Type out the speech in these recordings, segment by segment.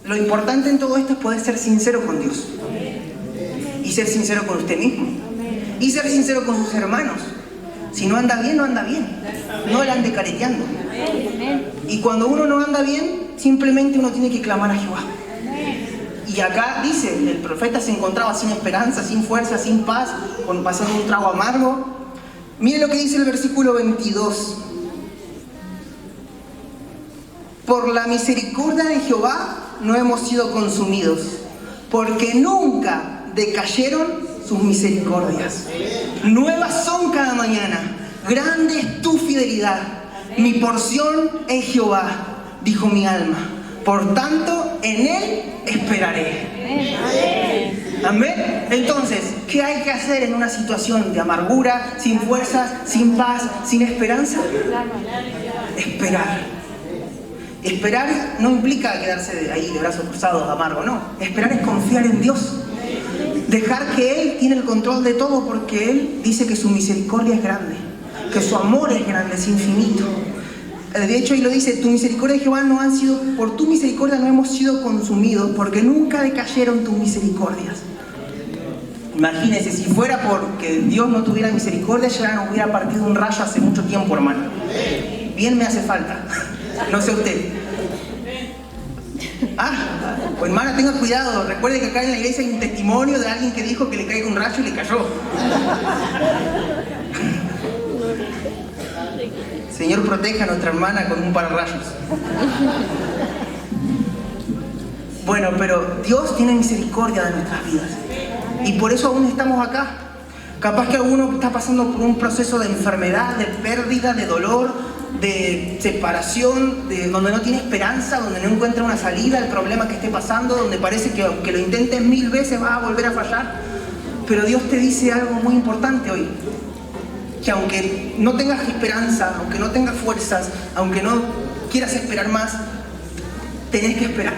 lo importante en todo esto es poder ser sincero con Dios. Y ser sincero con usted mismo. Y ser sincero con sus hermanos. Si no anda bien, no anda bien. No la ande careteando. Y cuando uno no anda bien, simplemente uno tiene que clamar a Jehová. Y acá dice, el profeta se encontraba sin esperanza, sin fuerza, sin paz, pasando un trago amargo. Mire lo que dice el versículo 22. Por la misericordia de Jehová no hemos sido consumidos, porque nunca decayeron sus misericordias. Nuevas son cada mañana, grande es tu fidelidad. Mi porción es Jehová, dijo mi alma. Por tanto, en Él esperaré. Amén. Entonces, ¿qué hay que hacer en una situación de amargura, sin fuerzas, sin paz, sin esperanza? Esperar. Esperar no implica quedarse ahí de brazos cruzados, amargo, no. Esperar es confiar en Dios. Dejar que Él tiene el control de todo, porque Él dice que su misericordia es grande, que su amor es grande, es infinito. De hecho, ahí lo dice, tu misericordia, Jehová, no han sido, por tu misericordia no hemos sido consumidos, porque nunca decayeron tus misericordias. Imagínense, si fuera porque Dios no tuviera misericordia, ya nos hubiera partido un rayo hace mucho tiempo, hermano. Bien me hace falta. No sé usted. Pues hermana, tenga cuidado. Recuerde que acá en la iglesia hay un testimonio de alguien que dijo que le caiga un rayo y le cayó. Señor, proteja a nuestra hermana con un pararrayos. Bueno, pero Dios tiene misericordia de nuestras vidas. Y por eso aún estamos acá. Capaz que alguno está pasando por un proceso de enfermedad, de pérdida, de dolor, de separación, donde no tiene esperanza, donde no encuentra una salida al problema que esté pasando, donde parece que aunque lo intentes 1000 veces va a volver a fallar. Pero Dios te dice algo muy importante hoy. Que aunque no tengas esperanza, aunque no tengas fuerzas, aunque no quieras esperar más, tenés que esperar.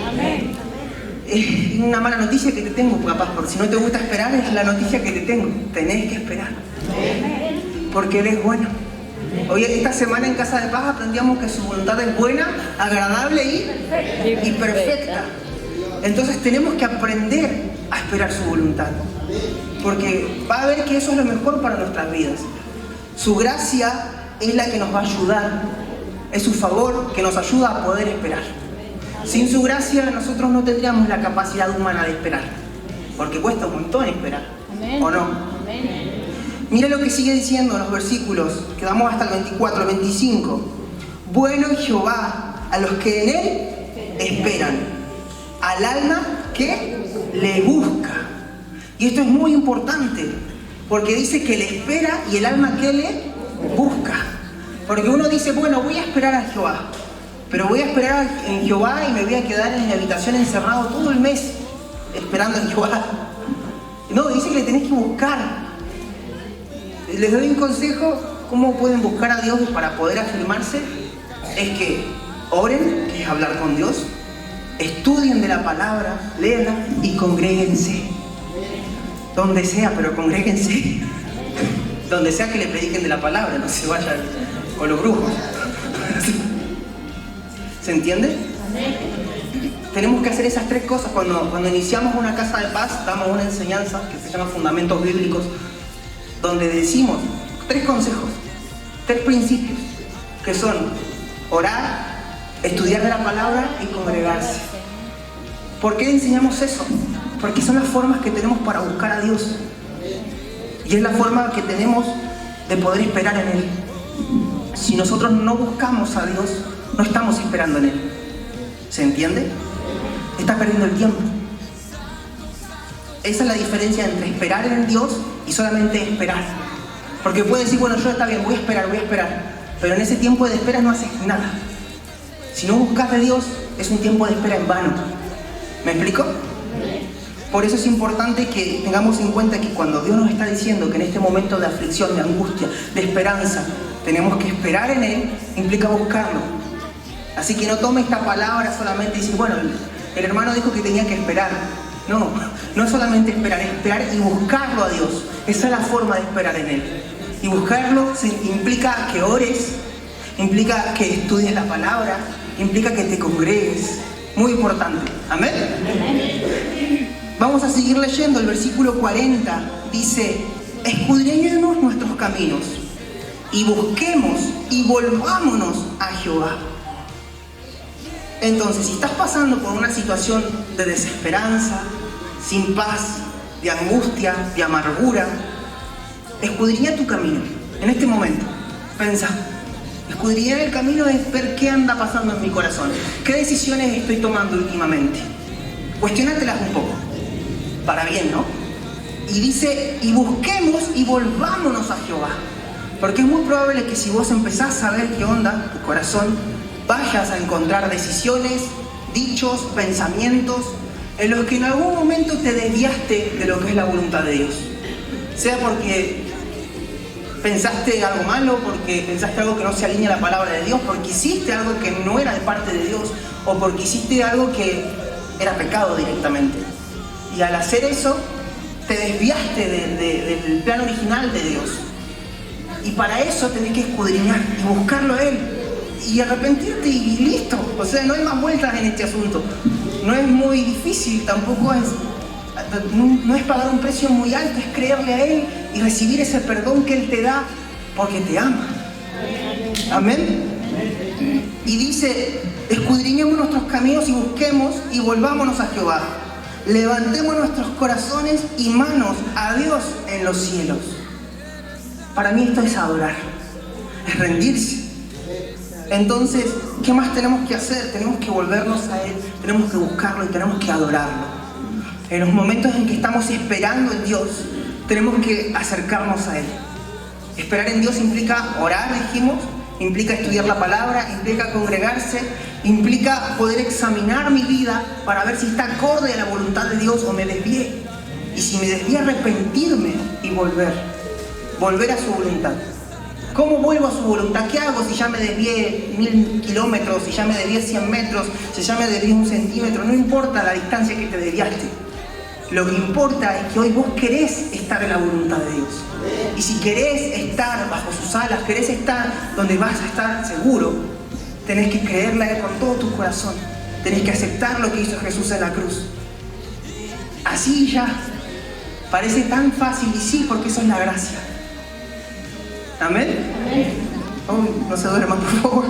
Amén. Es una mala noticia que te tengo, capaz, porque si no te gusta esperar, es la noticia que te tengo. Tenés que esperar. Amén. Porque Él es bueno. Hoy, esta semana en Casa de Paz, aprendíamos que su voluntad es buena, agradable y perfecta. Entonces tenemos que aprender a esperar su voluntad. Porque va a ver que eso es lo mejor para nuestras vidas. Su gracia es la que nos va a ayudar. Es su favor que nos ayuda a poder esperar. Sin su gracia nosotros no tendríamos la capacidad humana de esperar. Porque cuesta un montón esperar. Amén. ¿O no? Amén. Mira lo que sigue diciendo en los versículos. Quedamos hasta el 24, el 25. Bueno es Jehová a los que en Él esperan. Al alma que le busca. Y esto es muy importante, porque dice que le espera y el alma que le busca. Porque uno dice, bueno, voy a esperar a Jehová, pero voy a esperar en Jehová y me voy a quedar en mi habitación encerrado todo el mes esperando en Jehová. No, dice que le tenés que buscar. Les doy un consejo, cómo pueden buscar a Dios para poder afirmarse. Es que oren, que es hablar con Dios, estudien de la palabra, léanla y congréguense. Donde sea, pero congréguense. Donde sea que le prediquen de la palabra, no se vayan con los brujos. ¿Se entiende? Tenemos que hacer esas tres cosas. Cuando iniciamos una Casa de Paz, damos una enseñanza que se llama Fundamentos Bíblicos, donde decimos 3 consejos, 3 principios, que son orar, estudiar de la palabra y congregarse. ¿Por qué enseñamos eso? Porque son las formas que tenemos para buscar a Dios. Y es la forma que tenemos de poder esperar en Él. Si nosotros no buscamos a Dios, no estamos esperando en Él. ¿Se entiende? Estás perdiendo el tiempo. Esa es la diferencia entre esperar en Dios y solamente esperar. Porque puedes decir, bueno, yo está bien, voy a esperar. Pero en ese tiempo de espera no haces nada. Si no buscas de Dios, es un tiempo de espera en vano. ¿Me explico? Por eso es importante que tengamos en cuenta que cuando Dios nos está diciendo que en este momento de aflicción, de angustia, de esperanza, tenemos que esperar en Él, implica buscarlo. Así que no tome esta palabra solamente y decir, bueno, el hermano dijo que tenía que esperar. No es solamente esperar, es esperar y buscarlo a Dios. Esa es la forma de esperar en Él. Y buscarlo implica que ores, implica que estudies la palabra, implica que te congregues. Muy importante. Amén. Vamos a seguir leyendo. El versículo 40 dice: escudriñemos nuestros caminos y busquemos y volvámonos a Jehová. Entonces, si estás pasando por una situación de desesperanza, sin paz, de angustia, de amargura, escudriña tu camino. En este momento, pensá. Escudriñar el camino es ver qué anda pasando en mi corazón. ¿Qué decisiones estoy tomando últimamente? Cuestiónatelas un poco. Para bien, ¿no? Y dice, y busquemos y volvámonos a Jehová. Porque es muy probable que si vos empezás a ver qué onda tu corazón, vayas a encontrar decisiones, dichos, pensamientos en los que en algún momento te desviaste de lo que es la voluntad de Dios. Sea porque pensaste algo malo, porque pensaste algo que no se alinea a la palabra de Dios, porque hiciste algo que no era de parte de Dios, o porque hiciste algo que era pecado directamente. Y al hacer eso, te desviaste del plan original de Dios. Y para eso tenés que escudriñar y buscarlo a Él. Y arrepentirte y listo. O sea, no hay más vueltas en este asunto. No es muy difícil, tampoco es... No es pagar un precio muy alto, es creerle a Él y recibir ese perdón que Él te da porque te ama. Amén. Y dice, escudriñemos nuestros caminos y busquemos y volvámonos a Jehová. Levantemos nuestros corazones y manos a Dios en los cielos. Para mí esto es adorar, es rendirse. Entonces, ¿qué más tenemos que hacer? Tenemos que volvernos a Él, tenemos que buscarlo y tenemos que adorarlo. En los momentos en que estamos esperando en Dios, tenemos que acercarnos a Él. Esperar en Dios implica orar, dijimos, implica estudiar la palabra, implica congregarse, implica poder examinar mi vida para ver si está acorde a la voluntad de Dios o me desvié. Y si me desvié, arrepentirme y volver a su voluntad. ¿Cómo vuelvo a su voluntad? ¿Qué hago si ya me desvié 1000 kilómetros, si ya me desvié 100 metros, si ya me desvié 1 centímetro? No importa la distancia que te desviaste. Lo que importa es que hoy vos querés estar en la voluntad de Dios. Y si querés estar bajo sus alas, querés estar donde vas a estar seguro, tenés que creerle a Él con todo tu corazón. Tenés que aceptar lo que hizo Jesús en la cruz. Así ya. Parece tan fácil y sí, porque eso es la gracia. ¿Amén? Oh, no se duerman, por favor.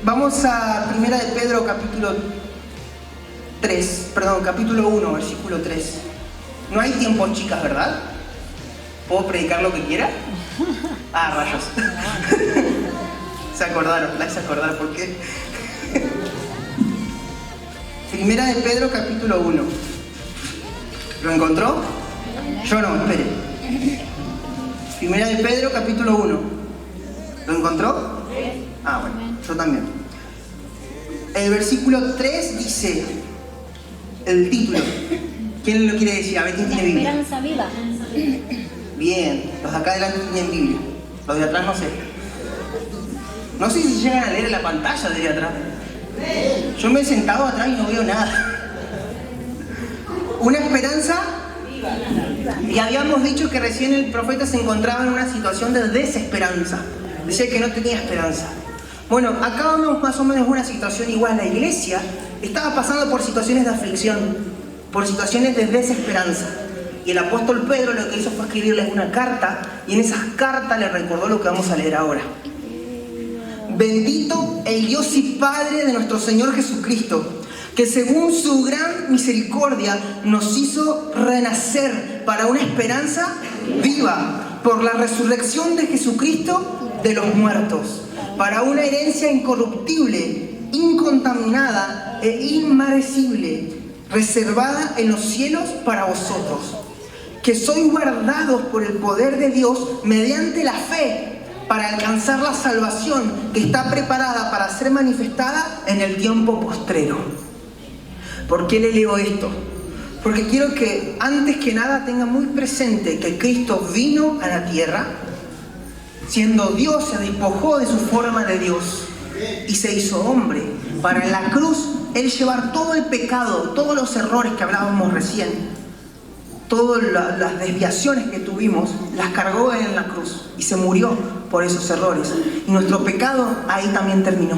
Vamos a 1 de Pedro capítulo 1, versículo 3. No hay tiempo, chicas, ¿verdad? ¿Puedo predicar lo que quiera? Ah, rayos. Se acordaron, la hice acordar, ¿por qué? 1 de Pedro capítulo 1. ¿Lo encontró? Yo no, espere. 1 de Pedro capítulo 1. ¿Lo encontró? Ah, bueno, yo también. El versículo 3 dice, el título. ¿Quién lo quiere decir? A ver, ¿quién tiene Biblia? Esperanza viva. Bien, los de acá adelante tienen Biblia. Los de atrás no sé. No sé si llegan a leer en la pantalla de atrás. Yo me he sentado atrás y no veo nada. Una esperanza. Y habíamos dicho que recién el profeta se encontraba en una situación de desesperanza. Decía que no tenía esperanza. Bueno, acá vemos más o menos una situación igual. La iglesia estaba pasando por situaciones de aflicción, por situaciones de desesperanza. Y el apóstol Pedro lo que hizo fue escribirles una carta, y en esas cartas les recordó lo que vamos a leer ahora. Bendito el Dios y Padre de nuestro Señor Jesucristo, que según su gran misericordia nos hizo renacer para una esperanza viva por la resurrección de Jesucristo de los muertos, para una herencia incorruptible, incontaminada e inmarcesible, reservada en los cielos para vosotros, que sois guardados por el poder de Dios mediante la fe, para alcanzar la salvación que está preparada para ser manifestada en el tiempo postrero. ¿Por qué le leo esto? Porque quiero que antes que nada tenga muy presente que Cristo vino a la tierra, siendo Dios, se despojó de su forma de Dios y se hizo hombre, para en la cruz Él llevar todo el pecado, todos los errores que hablábamos recién, todas las desviaciones que tuvimos, las cargó Él en la cruz y se murió por esos errores. Y nuestro pecado ahí también terminó.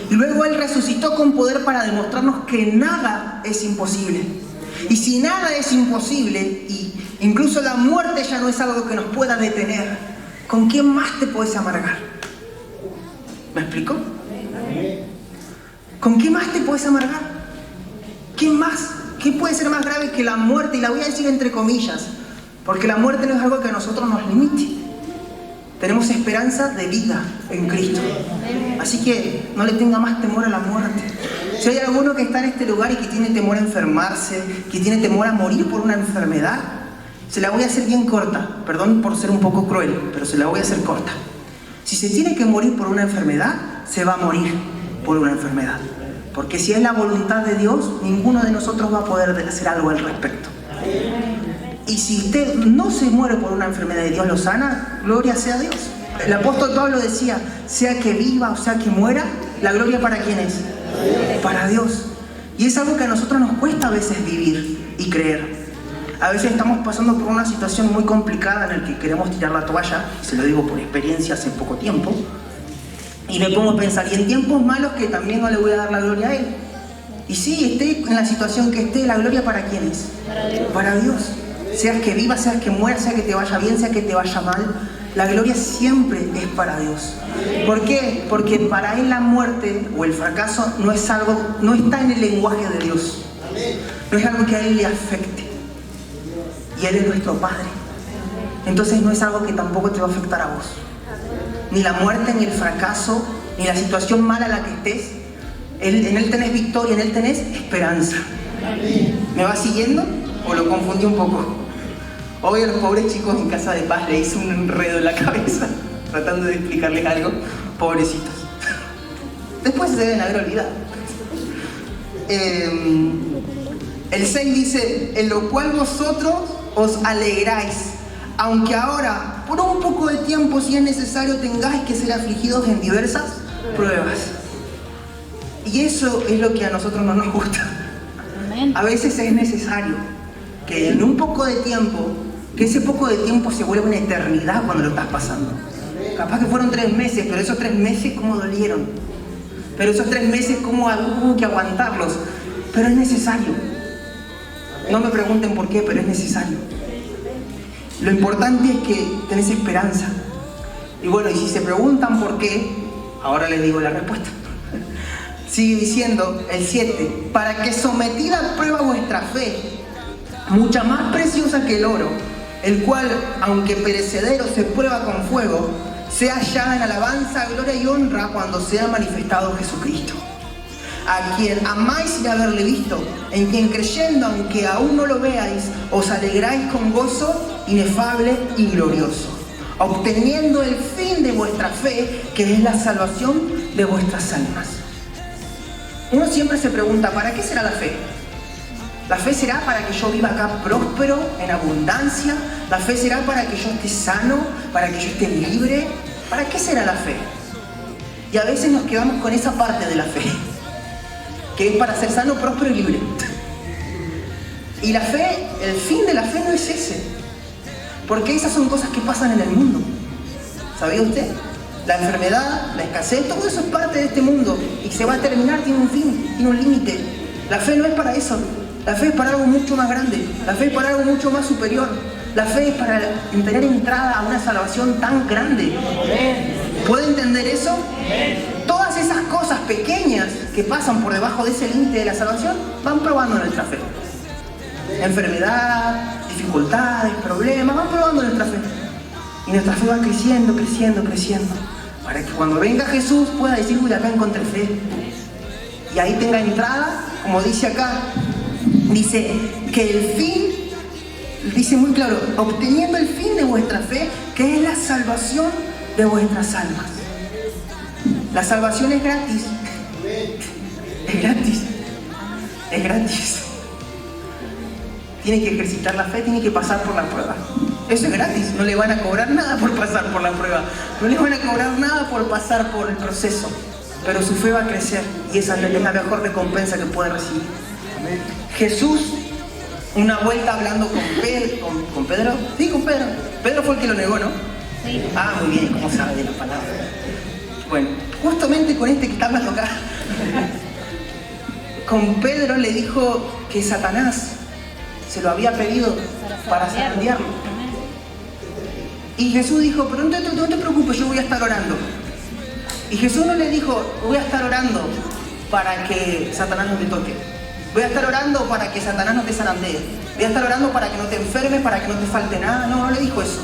Y luego Él resucitó con poder para demostrarnos que nada es imposible. Y si nada es imposible, y incluso la muerte ya no es algo que nos pueda detener, ¿con quién más te puedes amargar? ¿Me explico? ¿Con qué más te puedes amargar? ¿Qué más? ¿Qué puede ser más grave que la muerte? Y la voy a decir entre comillas, porque la muerte no es algo que a nosotros nos limite. Tenemos esperanza de vida en Cristo. Así que no le tenga más temor a la muerte. Si hay alguno que está en este lugar y que tiene temor a enfermarse, que tiene temor a morir por una enfermedad, se la voy a hacer bien corta. Perdón por ser un poco cruel, pero se la voy a hacer corta. Si se tiene que morir por una enfermedad, se va a morir por una enfermedad. Porque si es la voluntad de Dios, ninguno de nosotros va a poder hacer algo al respecto. Y si usted no se muere por una enfermedad y Dios lo sana, gloria sea a Dios. El apóstol Pablo decía, sea que viva o sea que muera, ¿la gloria para quién es? Para Dios. Y es algo que a nosotros nos cuesta a veces vivir y creer. A veces estamos pasando por una situación muy complicada en la que queremos tirar la toalla, se lo digo por experiencia hace poco tiempo, y me pongo a pensar, y en tiempos malos que también no le voy a dar la gloria a Él. Y sí, esté en la situación que esté, ¿la gloria para quién es? Para Dios. Seas que viva, seas que muera, sea que te vaya bien, sea que te vaya mal, la gloria siempre es para Dios. ¿Por qué? Porque para Él la muerte o el fracaso no es algo, no está en el lenguaje de Dios. No es algo que a Él le afecte. Y Él es nuestro Padre. Entonces no es algo que tampoco te va a afectar a vos. Ni la muerte, ni el fracaso, ni la situación mala en la que estés. En Él tenés victoria, en Él tenés esperanza. ¿Me va siguiendo? ¿O lo confundí un poco? Hoy a los pobres chicos en Casa de Paz le hice un enredo en la cabeza tratando de explicarles algo. Pobrecitos. Después se deben haber olvidado. El 6 dice, en lo cual vosotros os alegráis, aunque ahora, por un poco de tiempo, si es necesario, tengáis que ser afligidos en diversas pruebas. Y eso es lo que a nosotros no nos gusta. A veces es necesario que en un poco de tiempo, que ese poco de tiempo se vuelva una eternidad cuando lo estás pasando. Capaz que fueron 3 meses, pero esos 3 meses cómo dolieron. Pero esos 3 meses cómo hubo que aguantarlos. Pero es necesario. No me pregunten por qué, pero es necesario. Lo importante es que tenés esperanza. Y bueno, y si se preguntan por qué, ahora les digo la respuesta. Sigue diciendo el 7, para que sometida a prueba vuestra fe, mucha más preciosa que el oro, el cual, aunque perecedero se prueba con fuego, sea hallada en alabanza, gloria y honra cuando sea manifestado Jesucristo, a quien amáis sin haberle visto, en quien creyendo, aunque aún no lo veáis, os alegráis con gozo inefable y glorioso, obteniendo el fin de vuestra fe, que es la salvación de vuestras almas. Uno siempre se pregunta, ¿para qué será la fe? ¿La fe será para que yo viva acá próspero, en abundancia? ¿La fe será para que yo esté sano, para que yo esté libre? ¿Para qué será la fe? Y a veces nos quedamos con esa parte de la fe, que es para ser sano, próspero y libre. Y la fe, el fin de la fe no es ese, porque esas son cosas que pasan en el mundo. ¿Sabía usted? La enfermedad, la escasez, todo eso es parte de este mundo y se va a terminar, tiene un fin, tiene un límite. La fe no es para eso, la fe es para algo mucho más grande, la fe es para algo mucho más superior. La fe es para tener entrada a una salvación tan grande. ¿Puede entender eso? Todas esas cosas pequeñas que pasan por debajo de ese límite de la salvación van probando nuestra fe. Enfermedad, dificultades, problemas, van probando nuestra fe. Y nuestra fe va creciendo, creciendo, creciendo, para que cuando venga Jesús pueda decir, uy, acá encontré fe. Y ahí tenga entrada, como dice acá, dice que el fin, dice muy claro, obteniendo el fin de vuestra fe, que es la salvación de vuestras almas. La salvación es gratis. Es gratis. Es gratis. Tiene que ejercitar la fe, tiene que pasar por la prueba. Eso es gratis, no le van a cobrar nada por pasar por la prueba, no le van a cobrar nada por pasar por el proceso, pero su fe va a crecer y esa es la mejor recompensa que puede recibir. Jesús, una vuelta hablando con Pedro, sí, con Pedro fue el que lo negó, ¿no? Sí. Ah, muy bien, ¿cómo sabe de la palabra? Bueno, justamente con este que está hablando acá. Con Pedro le dijo que Satanás se lo había pedido para zarandearlo. Y Jesús dijo, pero no te preocupes, yo voy a estar orando. Y Jesús no le dijo, voy a estar orando para que Satanás no te toque. Voy a estar orando para que Satanás no te zarandee. Voy a estar orando para que no te enfermes, para que no te falte nada. No le dijo eso.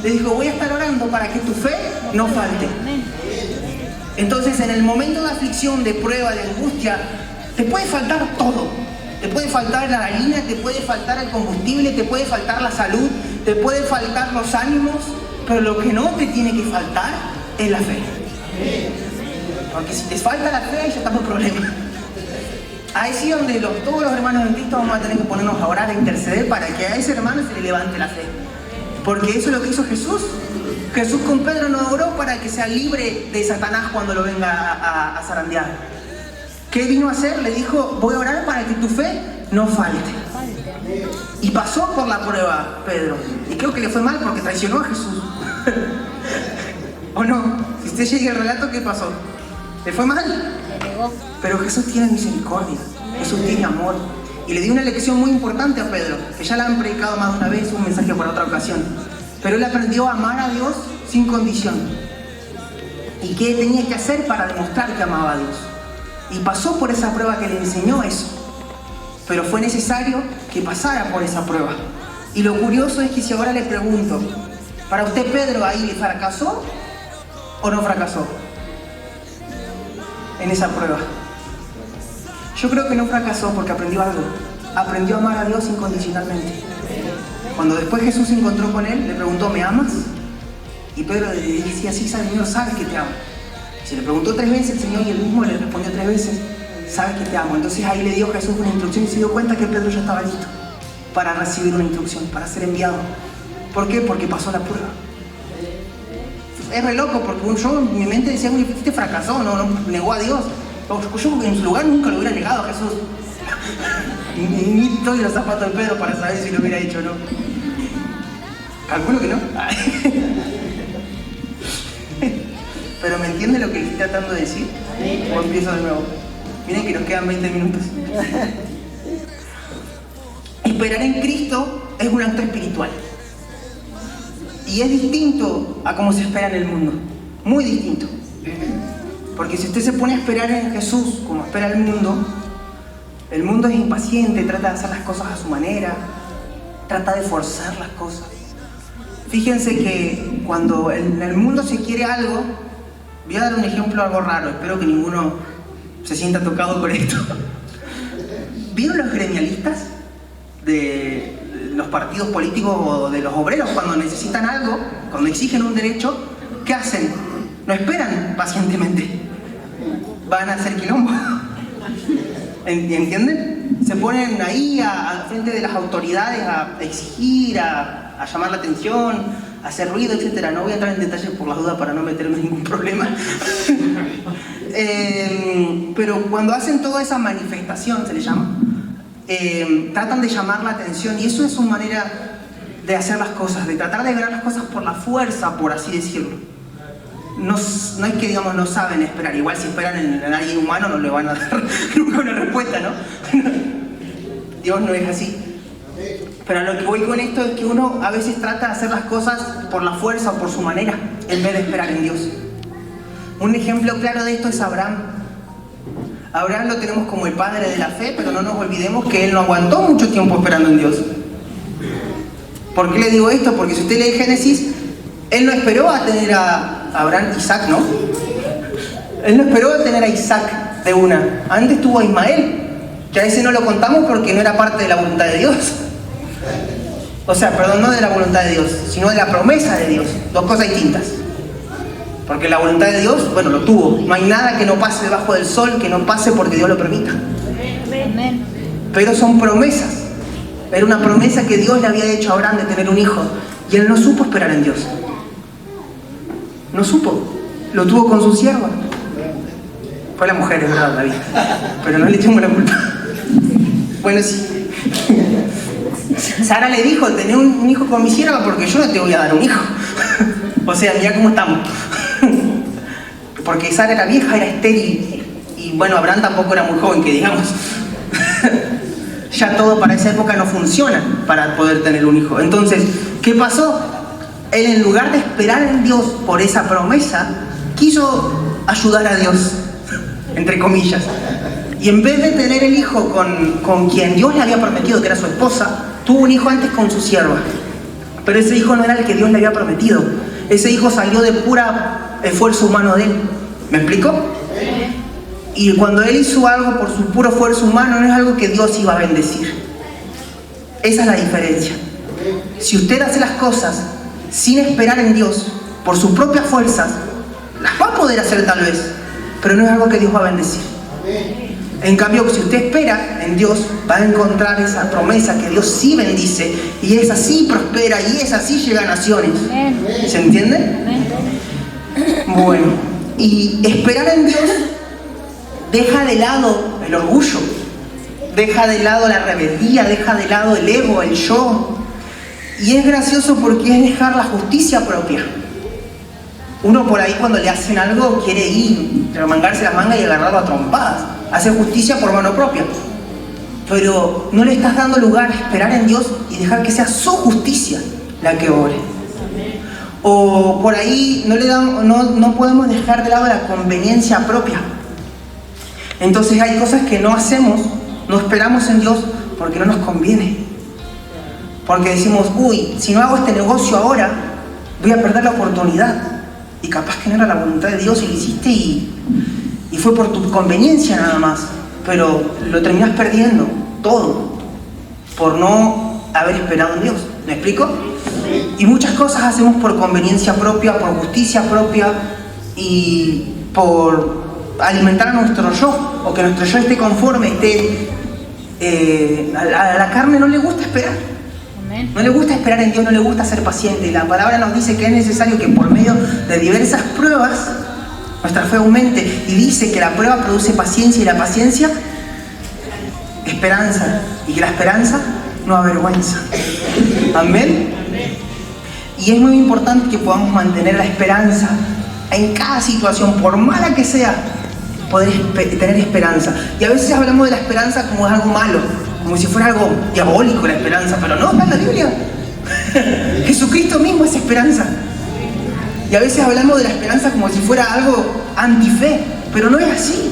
Le dijo, voy a estar orando para que tu fe no falte. Entonces, en el momento de aflicción, de prueba, de angustia, te puede faltar todo. Te puede faltar la harina, te puede faltar el combustible, te puede faltar la salud, te puede faltar los ánimos, pero lo que no te tiene que faltar es la fe. Porque si te falta la fe, ya estamos en problemas. Ahí sí donde todos los hermanos en Cristo vamos a tener que ponernos a orar, a interceder para que a ese hermano se le levante la fe. Porque eso es lo que hizo Jesús. Jesús con Pedro no oró para que sea libre de Satanás cuando lo venga a zarandear. ¿Qué vino a hacer? Le dijo, voy a orar para que tu fe no falte. Y pasó por la prueba, Pedro. Y creo que le fue mal porque traicionó a Jesús. ¿O no? Si usted llega al relato, ¿qué pasó? ¿Le fue mal? Pero Jesús tiene misericordia. Jesús tiene amor. Y le dio una lección muy importante a Pedro, que ya la han predicado más de una vez, un mensaje para otra ocasión. Pero él aprendió a amar a Dios sin condición. ¿Y qué tenía que hacer para demostrar que amaba a Dios? Y pasó por esa prueba que le enseñó eso. Pero fue necesario que pasara por esa prueba. Y lo curioso es que si ahora le pregunto, ¿para usted Pedro ahí fracasó o no fracasó en esa prueba? Yo creo que no fracasó porque aprendió algo. Aprendió a amar a Dios incondicionalmente. Cuando después Jesús se encontró con él, le preguntó, ¿me amas? Y Pedro le decía, sí, Señor, sabes que te amo. Se le preguntó 3 veces el Señor y él mismo le respondió 3 veces, sabes que te amo. Entonces ahí le dio Jesús una instrucción y se dio cuenta que Pedro ya estaba listo para recibir una instrucción, para ser enviado. ¿Por qué? Porque pasó la prueba. Es re loco porque yo en mi mente decía, este fracasó, no negó a Dios. Yo en su lugar nunca lo hubiera negado a Jesús. Ni estoy en los zapatos de Pedro para saber si lo hubiera hecho o no. Calculo que no. ¿Pero me entiende lo que le estoy tratando de decir? ¿O empiezo de nuevo? Miren que nos quedan 20 minutos. Esperar en Cristo es un acto espiritual. Y es distinto a cómo se espera en el mundo. Muy distinto. Porque si usted se pone a esperar en Jesús como espera el mundo es impaciente, trata de hacer las cosas a su manera, trata de forzar las cosas. Fíjense que cuando en el mundo se quiere algo, voy a dar un ejemplo algo raro, espero que ninguno se sienta tocado con esto. ¿Vieron los gremialistas de los partidos políticos o de los obreros cuando necesitan algo, cuando exigen un derecho? ¿Qué hacen? No esperan pacientemente, van a hacer quilombo. ¿Entienden? Se ponen ahí al frente de las autoridades a exigir, a llamar la atención, a hacer ruido, etc. No voy a entrar en detalles por las dudas para no meterme en ningún problema. Pero cuando hacen toda esa manifestación, se le llama, tratan de llamar la atención, y eso es una manera de hacer las cosas, de tratar de lograr las cosas por la fuerza, por así decirlo. No es que, digamos, no saben esperar. Igual si esperan en alguien humano no le van a dar nunca una respuesta, ¿no? Dios no es así. Pero a lo que voy con esto es que uno a veces trata de hacer las cosas por la fuerza o por su manera, en vez de esperar en Dios. Un ejemplo claro de esto es Abraham. Abraham lo tenemos como el padre de la fe, pero no nos olvidemos que él no aguantó mucho tiempo esperando en Dios. ¿Por qué le digo esto? Porque si usted lee Génesis, él no esperó a tener a Abraham, Isaac, ¿no? Él no esperó a tener a Isaac de una. Antes tuvo a Ismael, que a ese no lo contamos porque no era parte de la voluntad de Dios. O sea, perdón, no de la voluntad de Dios, sino de la promesa de Dios. Dos cosas distintas. Porque la voluntad de Dios, bueno, lo tuvo. No hay nada que no pase debajo del sol, que no pase porque Dios lo permita. Pero son promesas. Era una promesa que Dios le había hecho a Abraham de tener un hijo. Y él no supo esperar en Dios. No supo. Lo tuvo con su sierva. Fue la mujer, es verdad, David. Pero no le echamos la culpa. Bueno, sí. Sara le dijo, tené un hijo con mi sierva porque yo no te voy a dar un hijo. O sea, mirá cómo estamos. porque Sara era vieja, era estéril, y bueno, Abraham tampoco era muy joven, que digamos. Ya todo para esa época no funciona para poder tener un hijo. Entonces, ¿qué pasó? Él, en lugar de esperar en Dios por esa promesa, quiso ayudar a Dios, entre comillas. Y en vez de tener el hijo con quien Dios le había prometido, que era su esposa, tuvo un hijo antes con su sierva. Pero ese hijo no era el que Dios le había prometido. Ese hijo salió de pura esfuerzo humano de él. ¿Me explico? Y cuando él hizo algo por su puro esfuerzo humano, no es algo que Dios iba a bendecir. Esa es la diferencia. Si usted hace las cosas sin esperar en Dios, por sus propias fuerzas, las va a poder hacer tal vez, pero no es algo que Dios va a bendecir. En cambio, si usted espera en Dios, va a encontrar esa promesa que Dios sí bendice, y es así prospera, y es así llega a naciones. ¿Se entiende? Bueno, y esperar en Dios deja de lado el orgullo, deja de lado la rebeldía, deja de lado el ego, el yo. Y es gracioso porque es dejar la justicia propia. Uno por ahí cuando le hacen algo quiere ir, remangarse las mangas y agarrarlo a trompadas. Hace justicia por mano propia. Pero no le estás dando lugar a esperar en Dios y dejar que sea su justicia la que obre. O por ahí no podemos dejar de lado la conveniencia propia. Entonces hay cosas que no hacemos, no esperamos en Dios porque no nos conviene. Porque decimos, uy, si no hago este negocio ahora, voy a perder la oportunidad. Y capaz que no era la voluntad de Dios y lo hiciste y fue por tu conveniencia nada más. Pero lo terminás perdiendo todo por no haber esperado en Dios. ¿Me explico? Y muchas cosas hacemos por conveniencia propia, por justicia propia y por alimentar a nuestro yo, o que nuestro yo esté conforme, a la carne no le gusta esperar. No le gusta esperar en Dios, no le gusta ser paciente. Y la palabra nos dice que es necesario que por medio de diversas pruebas nuestra fe aumente. Y dice que la prueba produce paciencia, y la paciencia, esperanza. Y que la esperanza no avergüenza. Amén. Y es muy importante que podamos mantener la esperanza en cada situación, por mala que sea, poder tener esperanza. Y a veces hablamos de la esperanza como algo malo, como si fuera algo diabólico la esperanza, pero no, está en la Biblia. Jesucristo mismo es esperanza. Y a veces hablamos de la esperanza como si fuera algo antife, pero no es así.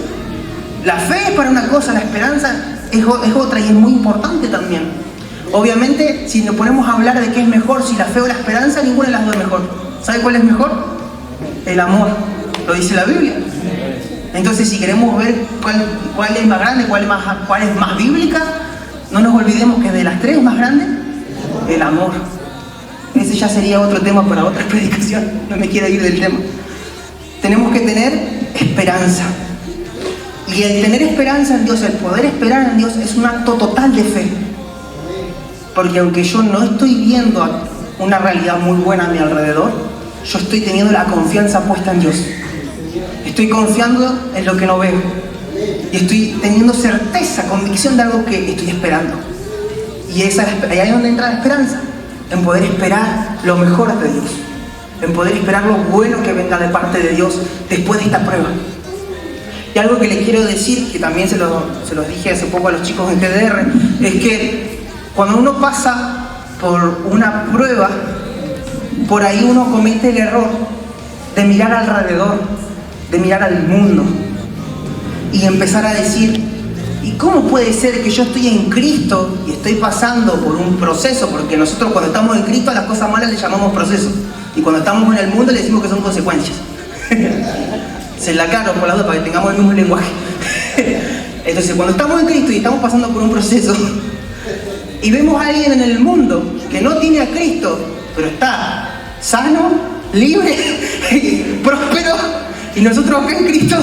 La fe es para una cosa, la esperanza es otra, y es muy importante también. Obviamente, si nos ponemos a hablar de qué es mejor, si la fe o la esperanza, ninguna de las dos es mejor. ¿Sabe cuál es mejor? El amor. Lo dice la Biblia. Entonces, si queremos ver cuál es más grande, cuál es más bíblica, no nos olvidemos que de las tres más grande, el amor. Ese ya sería otro tema para otra predicación. No me quiero ir del tema. Tenemos que tener esperanza. Y el tener esperanza en Dios, el poder esperar en Dios, es un acto total de fe. Porque aunque yo no estoy viendo una realidad muy buena a mi alrededor, yo estoy teniendo la confianza puesta en Dios. Estoy confiando en lo que no veo. Y estoy teniendo certeza, convicción de algo que estoy esperando. Y ahí es donde entra la esperanza. En poder esperar lo mejor de Dios. En poder esperar lo bueno que venga de parte de Dios después de esta prueba. Y algo que les quiero decir, que también se los dije hace poco a los chicos en GDR, es que cuando uno pasa por una prueba, por ahí uno comete el error de mirar alrededor, de mirar al mundo y empezar a decir, ¿y cómo puede ser que yo estoy en Cristo y estoy pasando por un proceso? Porque nosotros cuando estamos en Cristo a las cosas malas le llamamos proceso, y cuando estamos en el mundo le decimos que son consecuencias. Se la aclaro por la duda para que tengamos el mismo lenguaje. Entonces, cuando estamos en Cristo y estamos pasando por un proceso y vemos a alguien en el mundo que no tiene a Cristo, pero está sano, libre, próspero, y nosotros acá en Cristo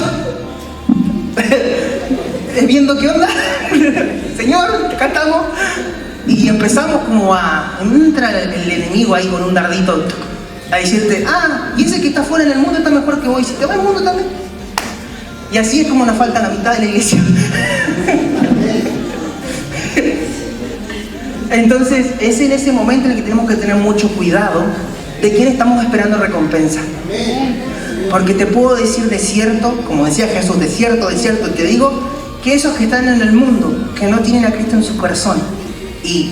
viendo qué onda, Señor, acá estamos, y empezamos como entra el enemigo ahí con un dardito a decirte, y ese que está fuera en el mundo está mejor que vos, y si te va al mundo también. Y así es como nos falta la mitad de la iglesia. Entonces, es en ese momento en el que tenemos que tener mucho cuidado de quién estamos esperando recompensa. Porque te puedo decir de cierto, como decía Jesús, de cierto, te digo, que esos que están en el mundo, que no tienen a Cristo en su corazón y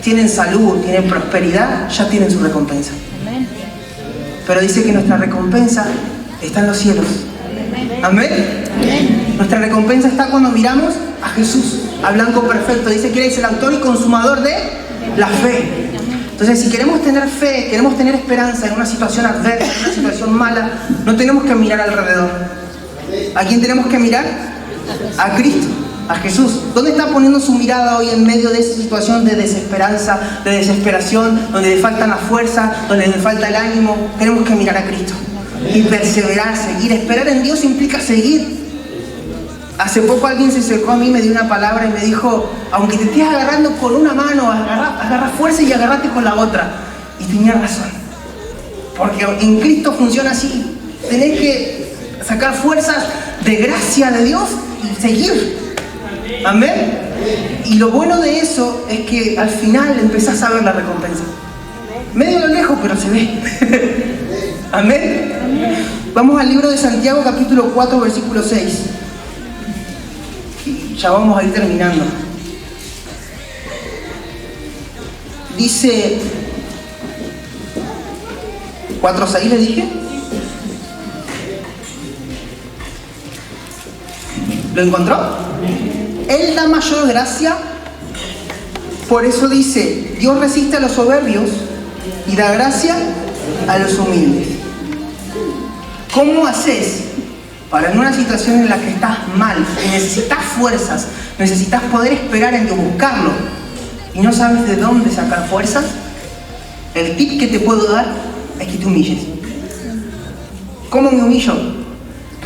tienen salud, tienen prosperidad, ya tienen su recompensa. Pero dice que nuestra recompensa está en los cielos. Amén. Nuestra recompensa está cuando miramos a Jesús, al blanco perfecto. Dice que Él es el autor y consumador de la fe. Entonces, si queremos tener fe, queremos tener esperanza en una situación adversa, en una situación mala, no tenemos que mirar alrededor. ¿A quién tenemos que mirar? A Cristo, a Jesús. ¿Dónde está poniendo su mirada hoy en medio de esa situación de desesperanza, de desesperación, donde le faltan las fuerzas, donde le falta el ánimo? Tenemos que mirar a Cristo y perseverar, seguir. Esperar en Dios implica seguir. Hace poco alguien se acercó a mí, me dio una palabra y me dijo: aunque te estés agarrando con una mano, agarra fuerza y agarrate con la otra. Y tenía razón, porque en Cristo funciona así. Tenés que sacar fuerzas de gracia de Dios y seguir. Amén. Y lo bueno de eso es que al final empezás a ver la recompensa. Medio de lejos, pero se ve. Amén. Vamos al libro de Santiago, capítulo 4, versículo 6. Ya vamos a ir terminando. Dice 4:6, le dije. ¿Lo encontró? Él da mayor gracia. Por eso dice: Dios resiste a los soberbios y da gracia a los humildes. ¿Cómo haces para en una situación en la que estás mal y necesitas fuerzas, necesitas poder esperar en Dios, buscarlo, y no sabes de dónde sacar fuerzas? El tip que te puedo dar es que te humilles. ¿Cómo me humillo?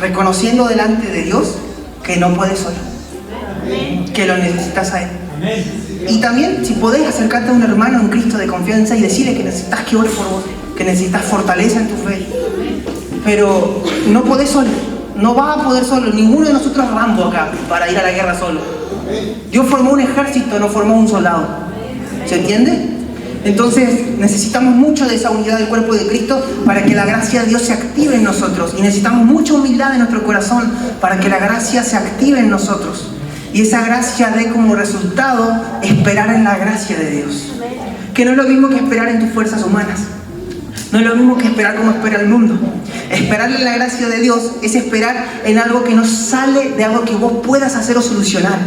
Reconociendo delante de Dios que no puedes solo, que lo necesitas a Él. Y también, si podés, acercarte a un hermano en Cristo de confianza y decirle que necesitas que ore por vos, que necesitas fortaleza en tu fe. Pero no podés solo, no vas a poder solo. Ninguno de nosotros es Rambo acá para ir a la guerra solo. Dios formó un ejército, no formó un soldado. ¿Se entiende? Entonces necesitamos mucho de esa unidad del cuerpo de Cristo para que la gracia de Dios se active en nosotros. Y necesitamos mucha humildad en nuestro corazón para que la gracia se active en nosotros. Y esa gracia dé como resultado esperar en la gracia de Dios. Que no es lo mismo que esperar en tus fuerzas humanas. No es lo mismo que esperar como espera el mundo. Esperar en la gracia de Dios es esperar en algo que no sale de algo que vos puedas hacer o solucionar.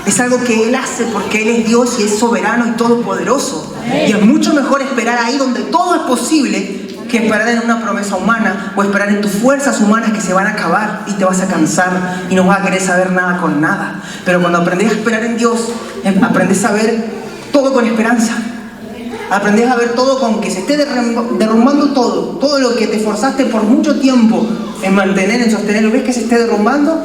Es algo que Él hace porque Él es Dios y es soberano y todopoderoso. Y es mucho mejor esperar ahí donde todo es posible que esperar en una promesa humana o esperar en tus fuerzas humanas que se van a acabar y te vas a cansar y no vas a querer saber nada con nada. Pero cuando aprendes a esperar en Dios, aprendes a ver todo con esperanza. Aprendes a ver todo con que se esté derrumbando todo lo que te esforzaste por mucho tiempo en mantener, en sostener. ¿Ves que se esté derrumbando?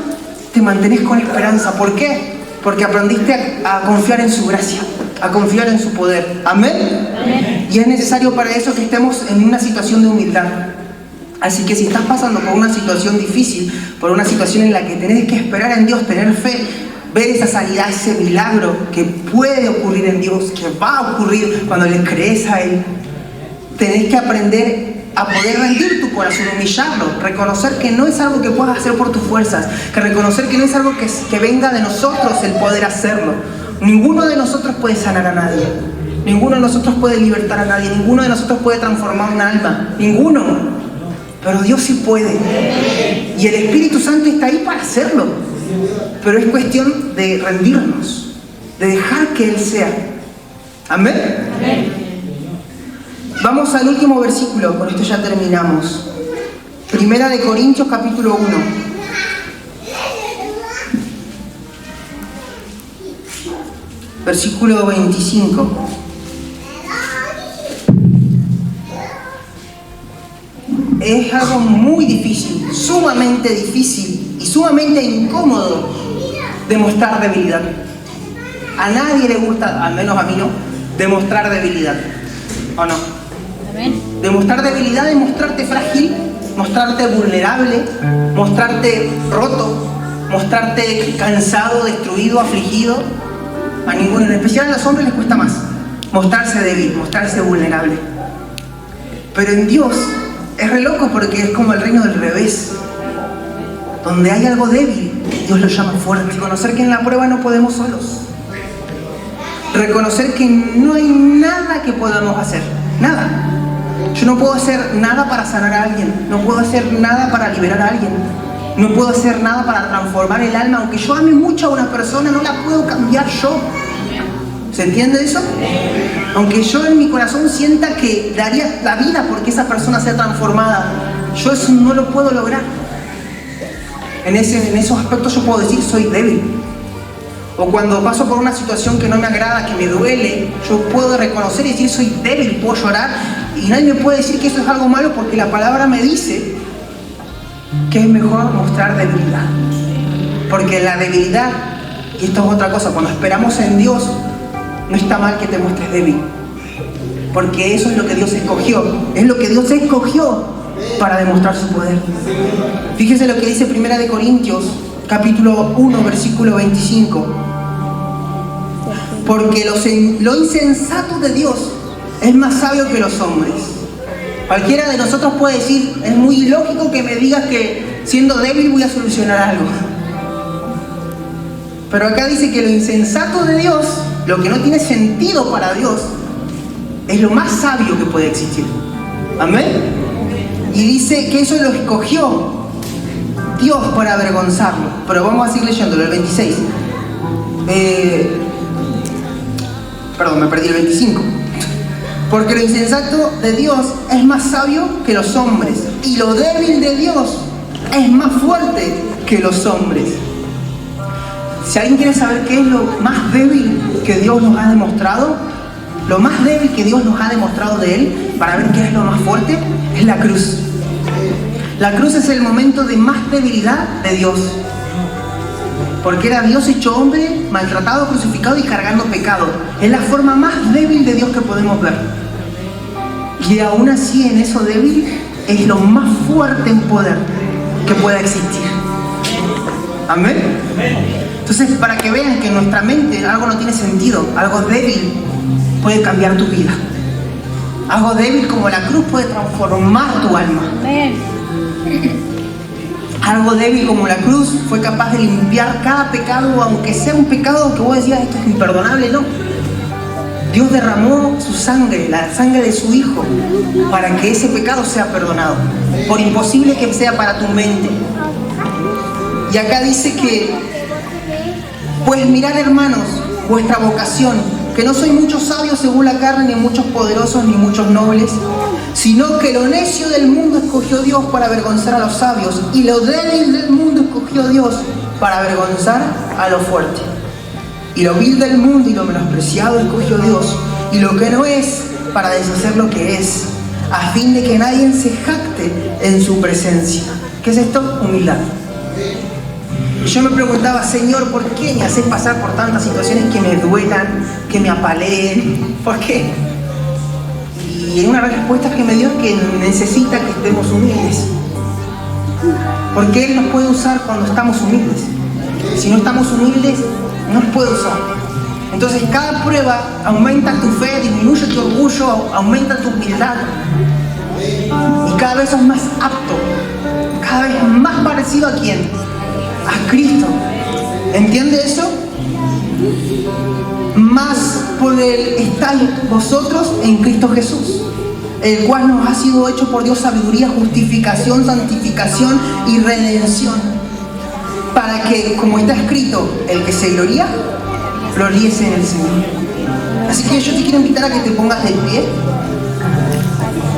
Te mantenés con esperanza. ¿Por qué? Porque aprendiste a confiar en su gracia, a confiar en su poder. ¿Amén? Amén. Y es necesario para eso que estemos en una situación de humildad. Así que si estás pasando por una situación difícil, por una situación en la que tenés que esperar en Dios, tener fe, ver esa sanidad, ese milagro que puede ocurrir en Dios, que va a ocurrir cuando le crees a Él, tenés que aprender a poder rendir tu corazón, humillarlo, reconocer que no es algo que puedas hacer por tus fuerzas, que reconocer que no es algo que venga de nosotros el poder hacerlo. Ninguno de nosotros puede sanar a nadie, ninguno de nosotros puede libertar a nadie, ninguno de nosotros puede transformar un alma, ninguno, pero Dios sí puede, y el Espíritu Santo está ahí para hacerlo. Pero es cuestión de rendirnos, de dejar que Él sea. ¿Amén? Amén. Vamos al último versículo, con esto ya terminamos. Primera de Corintios, capítulo 1. Versículo 25. Es algo muy difícil, sumamente difícil y sumamente incómodo demostrar debilidad. A nadie le gusta, al menos a mí no, demostrar debilidad. ¿O no? Amén. Demostrar debilidad es mostrarte frágil, mostrarte vulnerable, mostrarte roto, mostrarte cansado, destruido, afligido. A ninguno, en especial a los hombres, les cuesta más mostrarse débil, mostrarse vulnerable. Pero en Dios Es re loco porque es como el reino del revés. Donde hay algo débil, Dios lo llama fuerte. Reconocer que en la prueba no podemos solos. Reconocer que no hay nada que podamos hacer. Nada. Yo no puedo hacer nada para sanar a alguien. No puedo hacer nada para liberar a alguien. No puedo hacer nada para transformar el alma. Aunque yo ame mucho a una persona, no la puedo cambiar yo. ¿Se entiende eso? Aunque yo en mi corazón sienta que daría la vida porque esa persona sea transformada, yo eso no lo puedo lograr. En esos aspectos yo puedo decir soy débil. O cuando paso por una situación que no me agrada, que me duele, yo puedo reconocer y decir soy débil, puedo llorar y nadie me puede decir que eso es algo malo porque la palabra me dice que es mejor mostrar debilidad. Porque la debilidad, y esto es otra cosa, cuando esperamos en Dios, no está mal que te muestres débil. Porque eso es lo que Dios escogió. Es lo que Dios escogió para demostrar su poder. Fíjese lo que dice 1 Corintios, capítulo 1, versículo 25. Porque lo insensato de Dios es más sabio que los hombres. Cualquiera de nosotros puede decir, es muy ilógico que me digas que siendo débil voy a solucionar algo. Pero acá dice que lo insensato de Dios, lo que no tiene sentido para Dios, es lo más sabio que puede existir. Amén. Y dice que eso lo escogió Dios para avergonzarlo. Pero vamos a seguir leyéndolo, el 26. Perdón, me perdí el 25. Porque lo insensato de Dios es más sabio que los hombres. Y lo débil de Dios es más fuerte que los hombres. Si alguien quiere saber qué es lo más débil que Dios nos ha demostrado, lo más débil que Dios nos ha demostrado de Él, para ver qué es lo más fuerte, es la cruz. La cruz es el momento de más debilidad de Dios. Porque era Dios hecho hombre, maltratado, crucificado y cargando pecado. Es la forma más débil de Dios que podemos ver. Y aún así en eso débil es lo más fuerte en poder que pueda existir. Amén. Entonces, para que vean que en nuestra mente algo no tiene sentido, algo débil puede cambiar tu vida. Algo débil como la cruz puede transformar tu alma. Algo débil como la cruz fue capaz de limpiar cada pecado, aunque sea un pecado que vos decías esto es imperdonable, no. Dios derramó su sangre, la sangre de su Hijo, para que ese pecado sea perdonado, por imposible que sea para tu mente. Y acá dice que, pues mirad, hermanos, vuestra vocación, que no sois muchos sabios según la carne, ni muchos poderosos, ni muchos nobles, sino que lo necio del mundo escogió Dios para avergonzar a los sabios, y lo débil del mundo escogió Dios para avergonzar a lo fuerte. Y lo vil del mundo y lo menospreciado escogió Dios, y lo que no es, para deshacer lo que es, a fin de que nadie se jacte en su presencia. ¿Qué es esto? Humildad. Y yo me preguntaba, Señor, ¿por qué me haces pasar por tantas situaciones que me duelan, que me apaleen? ¿Por qué? Y una respuesta que me dio es que necesita que estemos humildes. Porque Él nos puede usar cuando estamos humildes. Si no estamos humildes, no nos puede usar. Entonces cada prueba aumenta tu fe, disminuye tu orgullo, aumenta tu humildad. Y cada vez sos más apto, cada vez más parecido a ¿quién? A Cristo. ¿Entiende eso? Más poder estáis vosotros en Cristo Jesús, el cual nos ha sido hecho por Dios sabiduría, justificación, santificación y redención, para que, como está escrito, el que se gloría, gloríese en el Señor. Así que yo te quiero invitar a que te pongas de pie.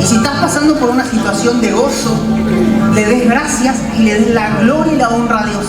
Y si estás pasando por una situación de gozo, le des gracias y le des la gloria y la honra a Dios.